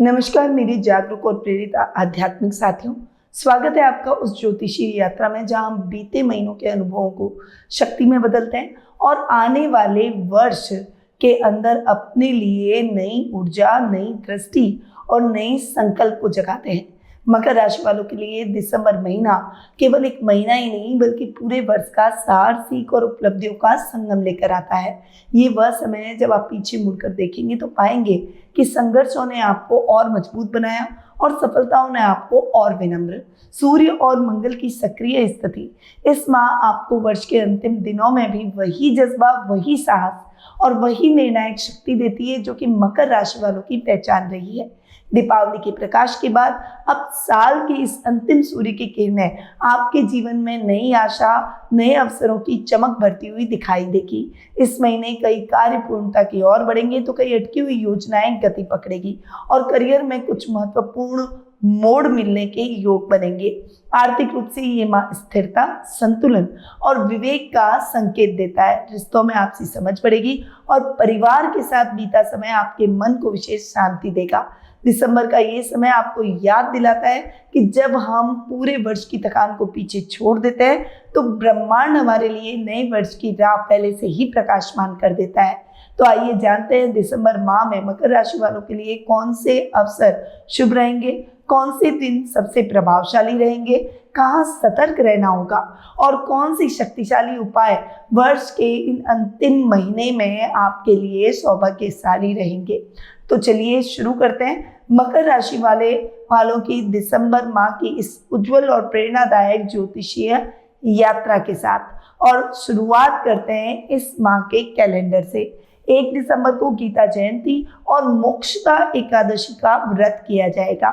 नमस्कार मेरी जागरूक और प्रेरित आध्यात्मिक साथियों। स्वागत है आपका उस ज्योतिषीय यात्रा में जहां हम बीते महीनों के अनुभवों को शक्ति में बदलते हैं और आने वाले वर्ष के अंदर अपने लिए नई ऊर्जा, नई दृष्टि और नई संकल्प को जगाते हैं। मकर राशि वालों के लिए दिसंबर महीना केवल एक महीना ही नहीं बल्कि पूरे वर्ष का सार, सीख और उपलब्धियों का संगम लेकर आता है। ये वह समय है जब आप पीछे मुड़कर देखेंगे तो पाएंगे कि संघर्षों ने आपको और मजबूत बनाया और सफलताओं ने आपको और विनम्र। सूर्य और मंगल की सक्रिय स्थिति इस माह आपको वर्ष के अंतिम दिनों में भी वही जज्बा, वही साहस और वही निर्णायक शक्ति देती है जो कि मकर राशि वालों की पहचान रही है। दीपावली के प्रकाश के बाद अब साल की इस अंतिम सूर्य की किरणें आपके जीवन में नई आशा, नए अवसरों की चमक भरती हुई दिखाई देगी। इस महीने कई कार्य पूर्णता की ओर बढ़ेंगे तो कई अटकी हुई योजनाएं गति पकड़ेगी और करियर में कुछ महत्वपूर्ण मोड़ मिलने के योग बनेंगे। आर्थिक रूप से ये माह स्थिरता, संतुलन और विवेक का संकेत देता है। रिश्तों में आपसी समझ बढ़ेगी और परिवार के साथ बीता समय आपके मन को विशेष शांति देगा। दिसंबर का ये समय आपको याद दिलाता है कि जब हम पूरे वर्ष की थकान को पीछे छोड़ देते हैं तो ब्रह्मांड हमारे लिए नए वर्ष की राह पहले से ही प्रकाशमान कर देता है। तो आइए जानते हैं दिसंबर माह में मकर राशि वालों के लिए कौन से अवसर शुभ रहेंगे, कौन से दिन सबसे प्रभावशाली रहेंगे, कहाँ सतर्क रहना होगा और कौन सी शक्तिशाली उपाय वर्ष के इन अंतिम महीने में आपके लिए सौभाग्यशाली रहेंगे। तो चलिए शुरू करते हैं मकर राशि वालों की दिसंबर माह की इस उज्जवल और प्रेरणादायक ज्योतिषीय यात्रा के साथ। और शुरुआत करते हैं इस माह के कैलेंडर से। 1 दिसंबर को गीता जयंती और मोक्षदा एकादशी का व्रत किया जाएगा।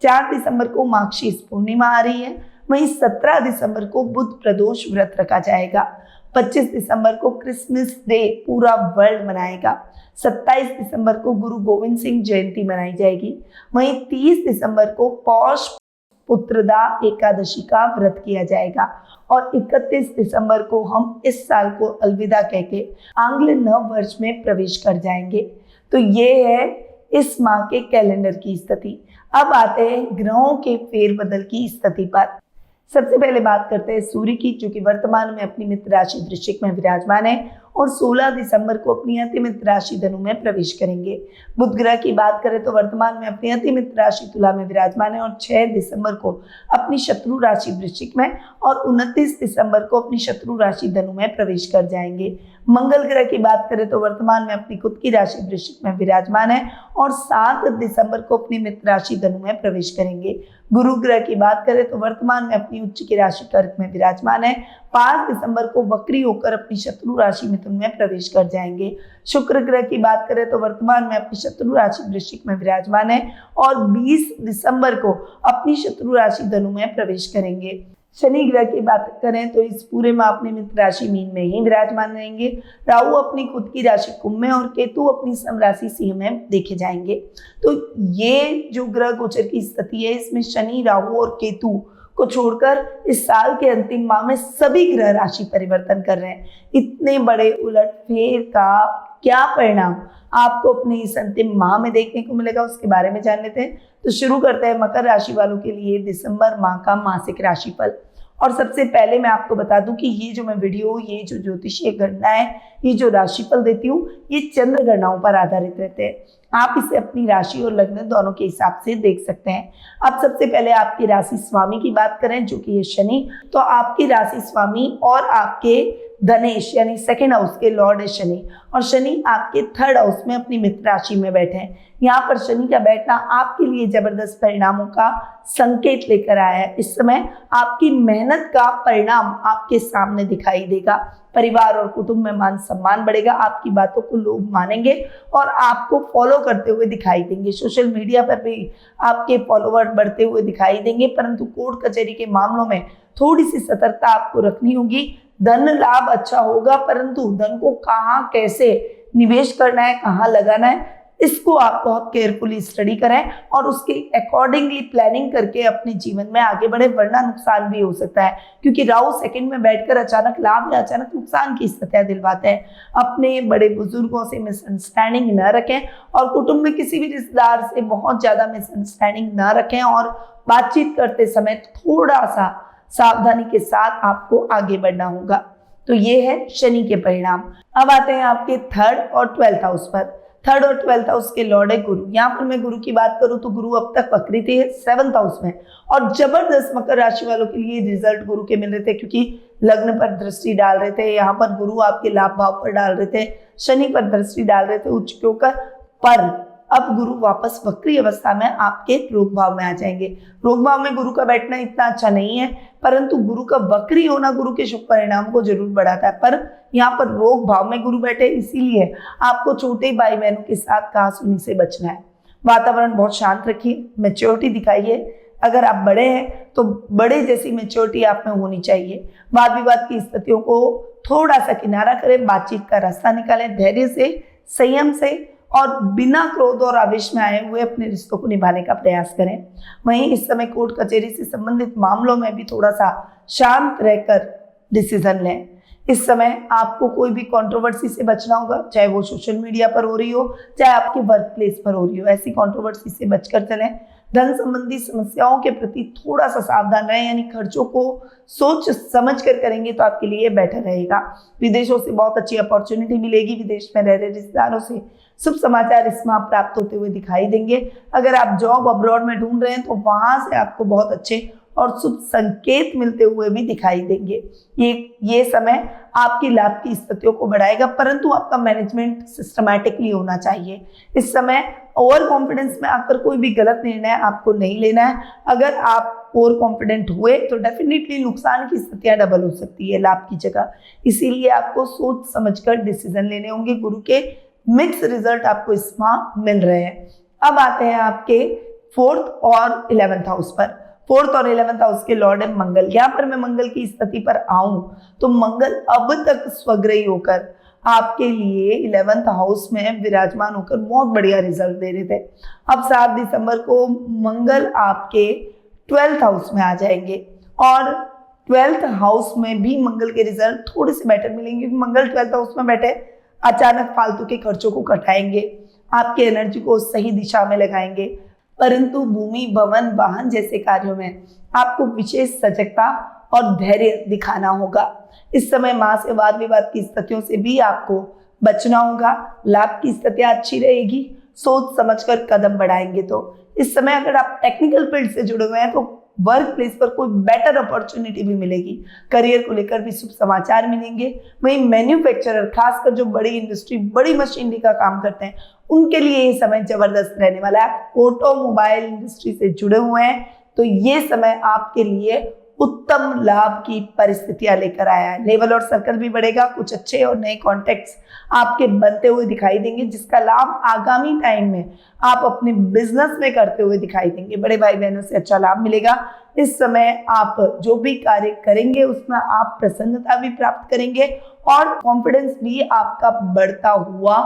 4 दिसंबर को माघशीर पूर्णिमा आ रही है। वहीं 17 दिसंबर को बुध प्रदोष व्रत रखा जाएगा। 25 दिसंबर को क्रिसमस डे पूरा वर्ल्ड मनाएगा। 27 दिसंबर को गुरु गोविंद सिंह जयंती मनाई जाएगी। वहीं 30 दिसंबर को पौष पुत्रदा एकादशी का व्रत किया जाएगा और 31 दिसंबर को हम इस साल को अलविदा कहके आंग्ल नव वर्ष में प्रवेश कर जाएंगे। तो ये है इस माह के कैलेंडर की स्थिति। अब आते हैं ग्रहों के फेरबदल की स्थिति पर। सबसे पहले बात करते हैं सूर्य की, जो कि वर्तमान में अपनी मित्र राशि वृश्चिक में विराजमान है और 16 दिसंबर को अपनी अतिमित्र राशि धनु में प्रवेश करेंगे। बुध ग्रह की बात करें तो वर्तमान में अपनी अतिमित्र राशि तुला में विराजमान है और 6 दिसंबर को अपनी शत्रु राशि वृश्चिक में और 29 दिसंबर को अपनी शत्रु राशि धनु में प्रवेश कर जाएंगे। मंगल ग्रह की बात करें तो वर्तमान में अपनी खुद की राशि वृश्चिक में विराजमान है और 7 दिसंबर को अपनी मित्र राशि धनु में प्रवेश करेंगे। गुरु ग्रह की बात करें तो वर्तमान में अपनी उच्च की राशि कर्क में विराजमान है। 5 दिसंबर को वक्री होकर अपनी शत्रु राशि मिथुन में प्रवेश कर जाएंगे। शुक्र ग्रह की बात करें तो वर्तमान में अपनी शत्रु राशि वृश्चिक में विराजमान है और 20 दिसंबर को अपनी शत्रु राशि धनु में प्रवेश करेंगे। शनि ग्रह की बात करें तो इस पूरे में अपनी मित्र राशि मीन में ही विराजमान रहेंगे। राहु अपनी खुद की राशि कुंभ में और केतु अपनी समराशि सिंह में देखे जाएंगे। तो ये जो ग्रह गोचर की स्थिति है इसमें शनि, राहु और केतु को छोड़कर इस साल के अंतिम माह में सभी ग्रह राशि परिवर्तन कर रहे हैं। इतने बड़े उलटफेर का क्या परिणाम आपको अपने इस अंतिम माह में देखने को मिलेगा उसके बारे में जान लेते हैं। तो शुरू करते हैं मकर राशि वालों के लिए दिसंबर माह का मासिक राशिफल। और सबसे पहले मैं आपको बता दूं कि ये जो मैं वीडियो, ये जो ज्योतिषीय गणना है, ये जो राशिफल देती हूँ, ये चंद्र गणनाओं पर आधारित रहते हैं। आप इसे अपनी राशि और लग्न दोनों के हिसाब से देख सकते हैं। अब सबसे पहले आपकी राशि स्वामी की बात करें जो कि ये शनि, तो आपकी राशि स्वामी और आपके धनेश यानी सेकेंड हाउस के लॉर्ड है शनि, और शनि आपके थर्ड हाउस में अपनी मित्र राशि में बैठे हैं। यहाँ पर शनि का बैठना आपके लिए जबरदस्त परिणामों का संकेत लेकर आया है। इस समय आपकी मेहनत का परिणाम आपके सामने दिखाई देगा। परिवार और कुटुंब में मान सम्मान बढ़ेगा। आपकी बातों को लोग मानेंगे और आपको फॉलो करते हुए दिखाई देंगे। सोशल मीडिया पर भी आपके फॉलोवर बढ़ते हुए दिखाई देंगे, परंतु कोर्ट कचहरी के मामलों में थोड़ी सी सतर्कता आपको रखनी होगी। धन लाभ अच्छा होगा, परंतु धन को कहाँ कैसे निवेश करना है, कहाँ लगाना है, इसको आप बहुत केयरफुली स्टडी करें और उसके अकॉर्डिंगली प्लानिंग करके अपने जीवन में आगे बढ़े, वरना नुकसान भी हो सकता है, क्योंकि राहु सेकंड में बैठकर अचानक लाभ या अचानक नुकसान की स्थितियां दिलवाते हैं। अपने बड़े बुजुर्गों से मिसअंडरस्टैंडिंग न रखें और कुटुंब में किसी भी रिश्तेदार से बहुत ज्यादा मिसअंडरस्टैंडिंग न रखें और बातचीत करते समय थोड़ा सा सावधानी के साथ आपको आगे बढ़ना होगा। तो ये है शनि के परिणाम। अब आते हैं आपके 3rd और 12th हाउस पर। 3rd और 12th हाउस के लॉर्ड है गुरु। यहाँ पर मैं गुरु की बात करूं तो गुरु अब तक वक्री थे 7th हाउस में, और जबरदस्त मकर राशि वालों के लिए रिजल्ट गुरु के मिल रहे थे, क्योंकि लग्न पर दृष्टि डाल रहे थे। यहाँ पर गुरु आपके लाभ भाव पर डाल रहे थे, शनि पर दृष्टि डाल रहे थे उच्च के होकर, पर अब गुरु वापस वक्री अवस्था में आपके रोग भाव में आ जाएंगे। रोग भाव में गुरु का बैठना इतना अच्छा नहीं है, परंतु गुरु का वक्री होना गुरु के शुभ परिणाम को जरूर बढ़ाता है। पर यहाँ पर रोग भाव में गुरु बैठे, इसीलिए आपको छोटे भाई बहनों के साथ कहासुनी से बचना है। वातावरण बहुत शांत रखिए, मैच्योरिटी दिखाइए। अगर आप बड़े हैं तो बड़े जैसी मैच्योरिटी आप में होनी चाहिए। वाद विवाद की स्थितियों को थोड़ा सा किनारा करें, बातचीत का रास्ता निकालें, धैर्य से, संयम से और बिना क्रोध और आवेश में आए हुए अपने रिश्तों को निभाने का प्रयास करें। वहीं इस समय कोर्ट कचहरी से संबंधित मामलों में भी थोड़ा सा शांत रहकर डिसीजन लें। इस समय आपको कोई भी कंट्रोवर्सी से बचना होगा, चाहे वो सोशल मीडिया पर हो रही हो, चाहे आपके वर्क प्लेस पर हो रही हो। ऐसी कंट्रोवर्सी से बचकर चलें। धन संबंधी समस्याओं के प्रति थोड़ा सा सावधान रहें, यानी खर्चों को सोच समझ कर करेंगे तो आपके लिए बेटर रहेगा। विदेशों से बहुत अच्छी अपॉर्चुनिटी मिलेगी। विदेश में रह रहे रिश्तेदारों से शुभ समाचार इस माह प्राप्त होते हुए दिखाई देंगे। अगर आप जॉब अब्रॉड में ढूंढ रहे हैं तो वहां से आपको बहुत अच्छे और शुभ संकेत मिलते हुए भी दिखाई देंगे। ये समय आपकी लाभ की स्थितियों को बढ़ाएगा, परंतु आपका मैनेजमेंट सिस्टमैटिकली होना चाहिए। इस समय ओवर कॉन्फिडेंस में आकर कोई भी गलत निर्णय आपको नहीं लेना है। अगर आप ओवर कॉन्फिडेंट हुए तो डेफिनेटली नुकसान की स्थितियां डबल हो सकती है लाभ की जगह। इसीलिए आपको सोच समझकर डिसीजन लेने होंगे। गुरु के मिक्स रिजल्ट आपको इस माह मिल रहे हैं। अब आते हैं आपके 4th और 11th हाउस पर। 4th और 11th हाउस के लॉर्ड है मंगल। यहाँ पर मैं मंगल की स्थिति पर आऊं तो मंगल अब तक स्वग्रही होकर आपके लिए 11th हाउस में विराजमान होकर बहुत बढ़िया रिजल्ट दे रहे थे। अब 7 दिसंबर को मंगल आपके 12th हाउस में आ जाएंगे और 12th हाउस में भी मंगल के रिजल्ट थोड़े से बेटर मिलेंगे, क्योंकि मंगल 12th हाउस में बैठे अचानक फालतू के खर्चों को घटाएंगे, आपके एनर्जी को सही दिशा में लगाएंगे। परंतु भूमि, भवन, वाहन जैसे कार्यों में आपको विशेष सजगता और धैर्य दिखाना होगा। इस समय मां से वाद विवाद की स्थितियों से भी आपको बचना होगा। लाभ की स्थितियां अच्छी रहेगी, सोच समझकर कदम बढ़ाएंगे। तो इस समय अगर आप टेक्निकल फील्ड से जुड़े हुए हैं तो वर्क प्लेस पर कोई बेटर अपॉर्चुनिटी भी मिलेगी। करियर को लेकर भी शुभ समाचार मिलेंगे। वहीं मैन्युफैक्चरर, खासकर जो बड़ी इंडस्ट्री, बड़ी मशीनरी का काम करते हैं, उनके लिए ये समय जबरदस्त रहने वाला है। ऑटोमोबाइल इंडस्ट्री से जुड़े हुए हैं तो ये समय आपके लिए उत्तम लाभ की परिस्थितियां लेकर आया है। लेवल और सर्कल भी बढ़ेगा, कुछ अच्छे और नए कॉन्टेक्ट्स आपके बनते हुए दिखाई देंगे, जिसका लाभ आगामी टाइम में आप अपने बिजनेस में करते हुए दिखाई देंगे। बड़े भाई बहनों से अच्छा लाभ मिलेगा। इस समय आप जो भी कार्य करेंगे उसमें आप प्रसन्नता भी प्राप्त करेंगे और कॉन्फिडेंस भी आपका बढ़ता हुआ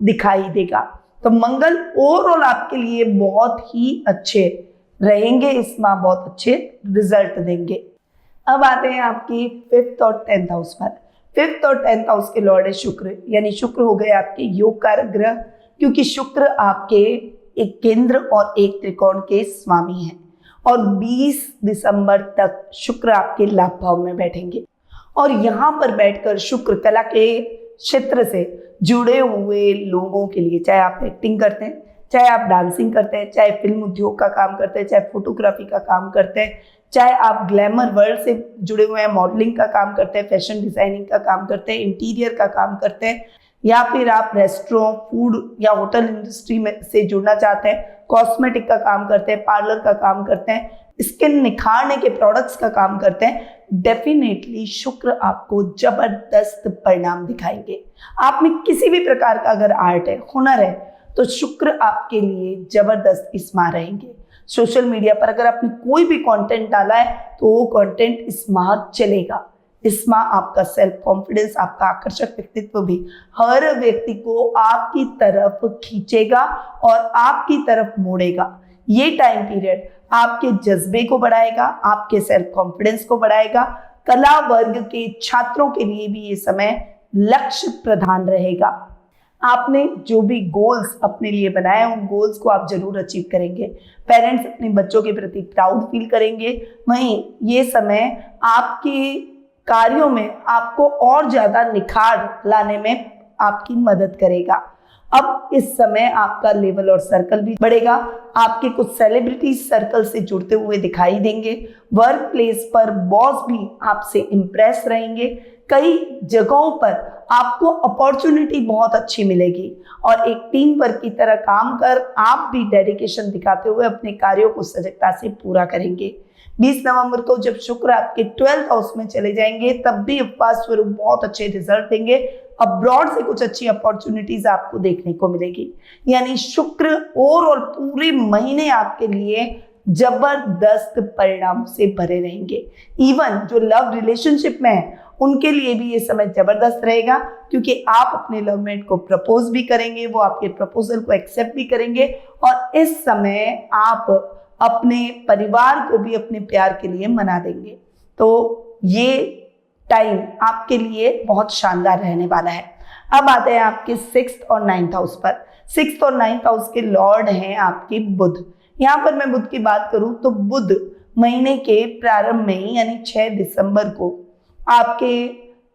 दिखाई देगा। तो मंगल ओवरऑल आपके लिए बहुत ही अच्छे रहेंगे, इस माह बहुत अच्छे रिजल्ट देंगे। अब आते हैं आपकी 5th और 10th हाउस पर। 5th और 10th हाउस के लॉर्ड है शुक्र, यानी शुक्र हो गए आपके योग कारक ग्रह, क्योंकि शुक्र आपके एक केंद्र और एक त्रिकोण के स्वामी हैं और 20 दिसंबर तक शुक्र आपके लाभ भाव में बैठेंगे। और यहाँ पर बैठकर शुक्र कला के क्षेत्र से जुड़े हुए लोगों के लिए, चाहे आप एक्टिंग करते हैं, चाहे आप डांसिंग करते हैं, चाहे फिल्म उद्योग का काम करते हैं, चाहे फोटोग्राफी का काम करते हैं, चाहे आप ग्लैमर वर्ल्ड से जुड़े हुए हैं, मॉडलिंग का काम करते हैं, फैशन डिजाइनिंग का काम करते हैं, इंटीरियर का काम करते हैं, या फिर आप रेस्टोरेंट, फूड या होटल इंडस्ट्री में से जुड़ना चाहते हैं, कॉस्मेटिक का काम करते हैं, पार्लर का काम करते हैं, स्किन निखारने के प्रोडक्ट्स का काम करते हैं, डेफिनेटली शुक्र आपको जबरदस्त परिणाम दिखाएंगे। आप में किसी भी प्रकार का अगर आर्ट है, हुनर है, तो शुक्र आपके लिए जबरदस्त इस माह रहेंगे। सोशल मीडिया पर अगर आपने कोई भी कंटेंट डाला है तो वो कंटेंट इस माह चलेगा। इसमें आपका सेल्फ कॉन्फिडेंस, आपका आकर्षक व्यक्तित्व भी हर व्यक्ति को आपकी तरफ खींचेगा और आपकी तरफ मोड़ेगा। ये टाइम पीरियड आपके जज्बे को बढ़ाएगा, आपके सेल्फ कॉन्फिडेंस को बढ़ाएगा। कला वर्ग के छात्रों के लिए भी ये समय लक्ष्य प्रधान रहेगा। आपने जो भी गोल्स अपने लिए बनाए उन गोल्स को आप जरूर अचीव करेंगे। पेरेंट्स अपने बच्चों के प्रति प्राउड फील करेंगे। वहीं ये समय आपके कार्यों में आपको और ज्यादा निखार लाने में आपकी मदद करेगा। अब इस समय आपका लेवल और सर्कल भी बढ़ेगा। आपके कुछ सेलिब्रिटी सर्कल से जुड़ते हुए दिखाई देंगे। वर्क प्लेस पर बॉस भी आपसे इम्प्रेस रहेंगे। कई जगहों पर आपको अपॉर्चुनिटी बहुत अच्छी मिलेगी और एक टीम वर्क की तरह काम कर आप भी डेडिकेशन दिखाते हुए अपने कार्यों को सजगता से पूरा करेंगे। 20 नवंबर को जब शुक्र आपके 12th हाउस में चले जाएंगे तब भी उपवास स्वरूप बहुत अच्छे रिजल्ट देंगे। अब्रॉड से कुछ अच्छी अपॉर्चुनिटीज आपको देखने को मिलेगी। यानी शुक्र ओवरऑल पूरे महीने आपके लिए जबरदस्त परिणामों से भरे रहेंगे। इवन जो लव रिलेशनशिप में है उनके लिए भी ये समय जबरदस्त रहेगा, क्योंकि आप अपने लवमेट को प्रपोज भी करेंगे, वो आपके प्रपोजल को एक्सेप्ट भी करेंगे और इस समय आप अपने परिवार को भी अपने प्यार के लिए मना देंगे। तो ये टाइम आपके लिए बहुत शानदार रहने वाला है। अब आते हैं आपके 6th और 9th हाउस पर। 6th और 9th हाउस के लॉर्ड हैं आपके बुध। यहाँ पर मैं बुध की बात करूं तो बुध महीने के प्रारंभ में ही यानी 6 दिसंबर को आपके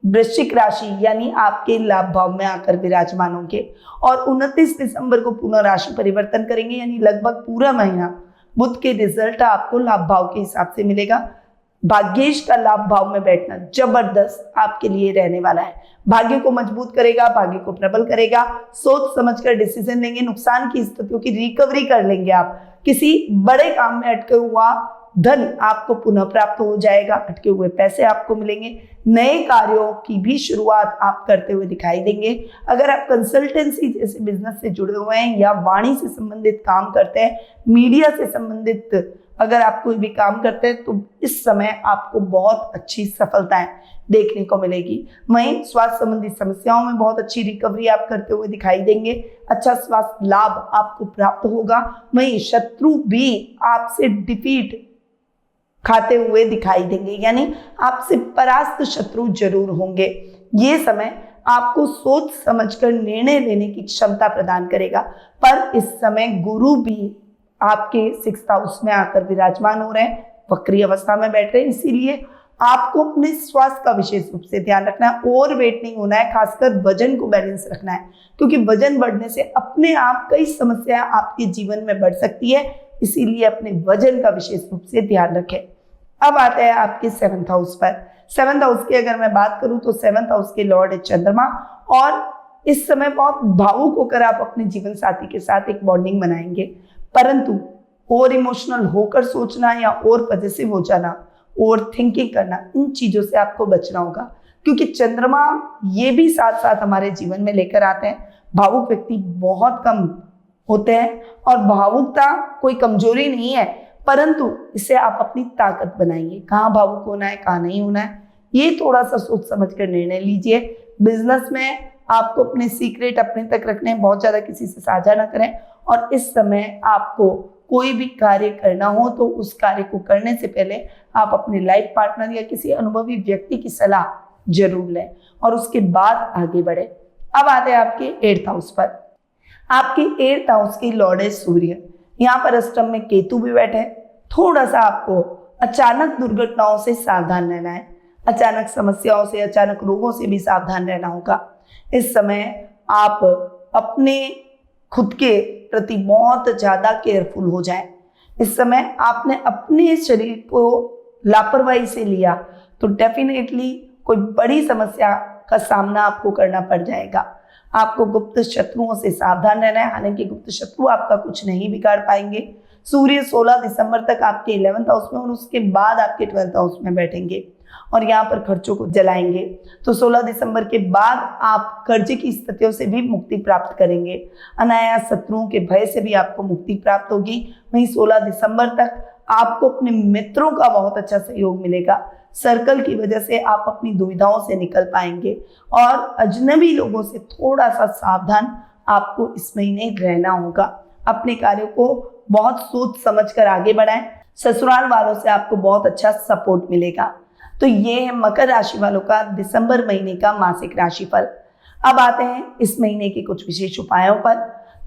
वृश्चिक राशि यानी आपके लाभ भाव में आकर विराजमान होंगे और 29 दिसंबर को पुनः राशि परिवर्तन करेंगे। यानी लगभग पूरा महीना बुध के रिजल्ट आपको लाभ भाव के हिसाब से मिलेगा। भाग्येश का लाभ भाव में बैठना जबरदस्त आपके लिए रहने वाला है। भाग्य को मजबूत करेगा, भाग्य को प्रबल करेगा। सोच समझकर डिसीजन लेंगे, नुकसान की स्थितियों की रिकवरी कर लेंगे। आप किसी बड़े काम में अटके हुआ धन आपको पुनः प्राप्त हो जाएगा, अटके हुए पैसे आपको मिलेंगे। नए कार्यों की भी शुरुआत आप करते हुए दिखाई देंगे। अगर आप कंसल्टेंसी जैसे बिजनेस से जुड़े हुए हैं या वाणी से संबंधित काम करते हैं, मीडिया से संबंधित अगर आप कोई भी काम करते हैं तो इस समय आपको बहुत अच्छी सफलताएं देखने को मिलेगी। वहीं स्वास्थ्य संबंधी समस्याओं में बहुत अच्छी रिकवरी आप करते हुए दिखाई देंगे। अच्छा स्वास्थ्य लाभ आपको प्राप्त होगा। वहीं शत्रु भी आपसे डिफीट खाते हुए दिखाई देंगे, यानी आपसे परास्त शत्रु जरूर होंगे। ये समय आपको सोच समझकर निर्णय लेने की क्षमता प्रदान करेगा। पर इस समय गुरु भी आपके 6th हाउस में आकर विराजमान हो रहे हैं, वक्री अवस्था में बैठ रहे हैं, इसीलिए आपको अपने स्वास्थ्य का विशेष रूप से ध्यान रखना है। ओवर वेट नहीं होना है, खासकर वजन को बैलेंस रखना है, क्योंकि वजन बढ़ने से अपने आप कई समस्याएं आपके जीवन में बढ़ सकती है। इसीलिए अपने वजन का विशेष रूप से ध्यान रखें। अब आते हैं आपके 7th हाउस पर। 7th हाउस की अगर मैं बात करूं तो 7th हाउस के लॉर्ड है चंद्रमा और इस समय बहुत भावुक होकर आप अपने जीवन साथी के साथ एक बॉन्डिंग बनाएंगे। परंतु ओवर इमोशनल होकर सोचना या ओवर पॉजिटिव हो जाना, ओवर थिंकिंग करना, इन चीजों से आपको बचना होगा, क्योंकि चंद्रमा ये भी साथ साथ हमारे जीवन में लेकर आते हैं। भावुक व्यक्ति बहुत कम होते हैं और भावुकता कोई कमजोरी नहीं है, परंतु इसे आप अपनी ताकत बनाइए। कहाँ भावुक होना है, कहाँ नहीं होना है, ये थोड़ा सा सोच समझ कर निर्णय लीजिए। बिजनेस में आपको अपने सीक्रेट अपने तक रखने हैं, बहुत ज्यादा किसी से साझा ना करें। और इस समय आपको कोई भी कार्य करना हो तो उस कार्य को करने से पहले आप अपने लाइफ पार्टनर या किसी अनुभवी व्यक्ति की सलाह जरूर लें और उसके बाद आगे बढ़े। अब आते हैं आपके 8th हाउस पर। आपके 8th हाउस की लॉर्ड है सूर्य। यहाँ पर अष्टम में केतु भी बैठे। थोड़ा सा आपको अचानक दुर्घटनाओं से सावधान रहना है, अचानक समस्याओं से, अचानक रोगों से भी सावधान रहना होगा। इस समय आप अपने खुद के प्रति बहुत ज्यादा केयरफुल हो जाए। इस समय आपने अपने शरीर को लापरवाही से लिया तो डेफिनेटली कोई बड़ी समस्या का सामना आपको करना पड़ जाएगा। आपको गुप्त शत्रुओं से सावधान रहना है, हालांकि गुप्त शत्रु आपका कुछ नहीं बिगाड़ पाएंगे। सूर्य 16 दिसंबर तक आपके 11th हाउस में और उसके बाद आपके 12th हाउस में बैठेंगे और यहाँ पर खर्चों को जलाएंगे। तो 16 दिसंबर के बाद आप कर्ज की स्थितियों से भी मुक्ति प्राप्त करेंगे। अनायास शत्रुओं के भय से भी आपको मुक्ति प्राप्त होगी। वहीं 16 दिसंबर तक आपको अपने मित्रों का बहुत अच्छा सहयोग मिलेगा। सर्कल की वजह से आप अपनी दुविधाओं से निकल पाएंगे और अजनबी लोगों से थोड़ा सा सावधान आपको इस महीने रहना होगा। अपने कार्यों को बहुत सोच समझ कर आगे बढ़ाएं। ससुराल वालों से आपको बहुत अच्छा सपोर्ट मिलेगा। तो ये है मकर राशि वालों का दिसंबर महीने का मासिक राशिफल। अब आते हैं इस महीने के कुछ विशेष उपायों पर।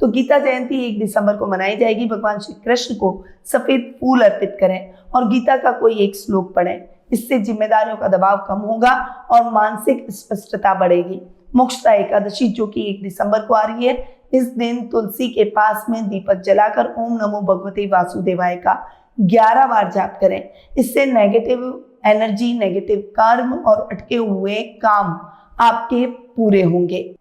तो गीता जयंती 1 दिसंबर को मनाई जाएगी। भगवान श्री कृष्ण को सफेद फूल अर्पित करें और गीता का कोई एक श्लोक पढ़ें। इससे जिम्मेदारियों का दबाव कम होगा और मानसिक स्पष्टता बढ़ेगी। मोक्षदा एकादशी जो कि 1 दिसंबर को आ रही है, इस दिन तुलसी के पास में दीपक जलाकर ओम नमो भगवते वासुदेवाय का 11 बार जाप करें। इससे नेगेटिव एनर्जी, नेगेटिव कर्म और अटके हुए काम आपके पूरे होंगे।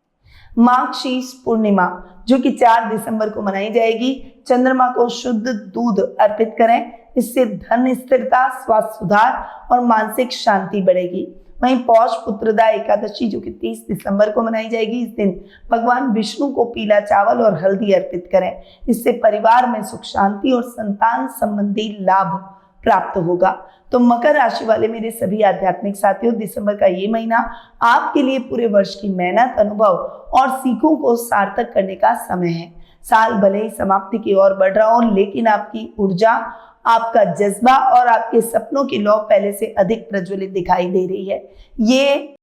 माघ शीर्ष पूर्णिमा जो कि 4 दिसंबर को मनाई जाएगी, चंद्रमा को शुद्ध दूध अर्पित करें। इससे धन स्थिरता, स्वास्थ्य सुधार और मानसिक शांति बढ़ेगी। वहीं पौष पुत्रदा एकादशी जो कि 30 दिसंबर को मनाई जाएगी, इस दिन भगवान विष्णु को पीला चावल और हल्दी अर्पित करें। इससे परिवार में सुख शांति और संतान संबंधी लाभ प्राप्त होगा। तो मकर राशि वाले मेरे सभी आध्यात्मिक साथियों, दिसंबर का ये महीना आपके लिए पूरे वर्ष की मेहनत, अनुभव और सीखों को सार्थक करने का समय है। साल भले ही समाप्ति की ओर बढ़ रहा हो, लेकिन आपकी ऊर्जा, आपका जज्बा और आपके सपनों की लौ पहले से अधिक प्रज्वलित दिखाई दे रही है। ये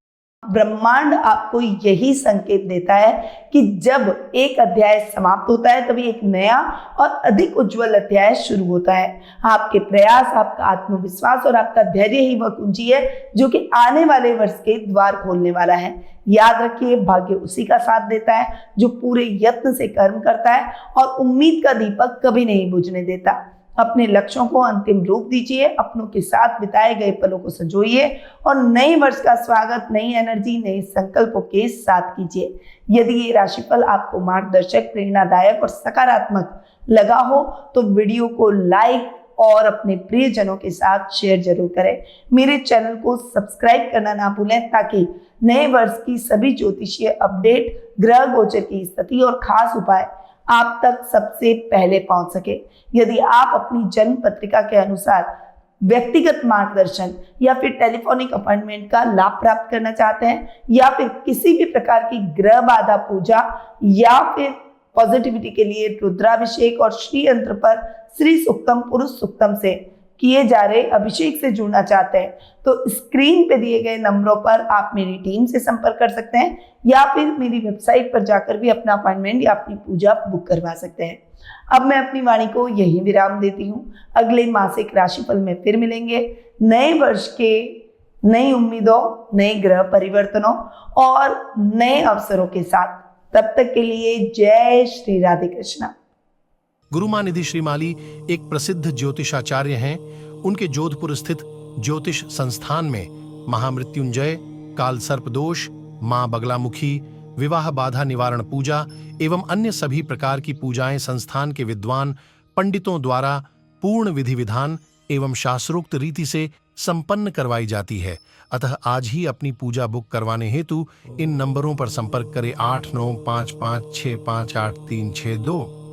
ब्रह्मांड आपको यही संकेत देता है कि जब एक अध्याय समाप्त होता है तभी एक नया और अधिक उज्जवल अध्याय शुरू होता है। आपके प्रयास, आपका आत्मविश्वास और आपका धैर्य ही वह कुंजी है जो कि आने वाले वर्ष के द्वार खोलने वाला है। याद रखिए, भाग्य उसी का साथ देता है जो पूरे यत्न से कर्म करता है और उम्मीद का दीपक कभी नहीं बुझने देता। अपने लक्ष्यों को अंतिम रूप दीजिए, अपनों के साथ बिताए गए पलों को संजोइए और नए वर्ष का स्वागत नई एनर्जी, नए संकल्पों के साथ कीजिए। यदि ये राशिफल आपको मार्गदर्शक, प्रेरणादायक और सकारात्मक लगा हो तो वीडियो को लाइक और अपने प्रियजनों के साथ शेयर जरूर करें। मेरे चैनल को सब्सक्राइब करना ना भूलें ताकि नए वर्ष की सभी ज्योतिषीय अपडेट, ग्रह गोचर की स्थिति और खास उपाय आप तक सबसे पहले पहुंच सके। यदि आप अपनी जन्म पत्रिका के अनुसार व्यक्तिगत मार्गदर्शन या फिर टेलीफोनिक अपॉइंटमेंट का लाभ प्राप्त करना चाहते हैं या फिर किसी भी प्रकार की ग्रह बाधा पूजा या फिर पॉजिटिविटी के लिए रुद्राभिषेक और श्री यंत्र पर श्री सुक्तम, पुरुष सुक्तम से किए जा रहे अभिषेक से जुड़ना चाहते हैं तो स्क्रीन पे दिए गए नंबरों पर आप मेरी टीम से संपर्क कर सकते हैं या फिर मेरी वेबसाइट पर जाकर भी अपना अपॉइंटमेंट या अपनी पूजा बुक करवा सकते हैं। अब मैं अपनी वाणी को यही विराम देती हूँ। अगले मासिक राशिफल में फिर मिलेंगे नए वर्ष के नई उम्मीदों, नए ग्रह परिवर्तनों और नए अवसरों के साथ। तब तक के लिए जय श्री राधे कृष्णा। गुरुमानिधि श्रीमाली एक प्रसिद्ध ज्योतिषाचार्य हैं। उनके जोधपुर स्थित ज्योतिष संस्थान में महामृत्युंजय, काल सर्प दोष, मां बगलामुखी, विवाह बाधा निवारण पूजा एवं अन्य सभी प्रकार की पूजाएं संस्थान के विद्वान पंडितों द्वारा पूर्ण विधि विधान एवं शास्त्रोक्त रीति से संपन्न करवाई जाती है। अतः आज ही अपनी पूजा बुक करवाने हेतु इन नंबरों पर संपर्क करें 8955658362।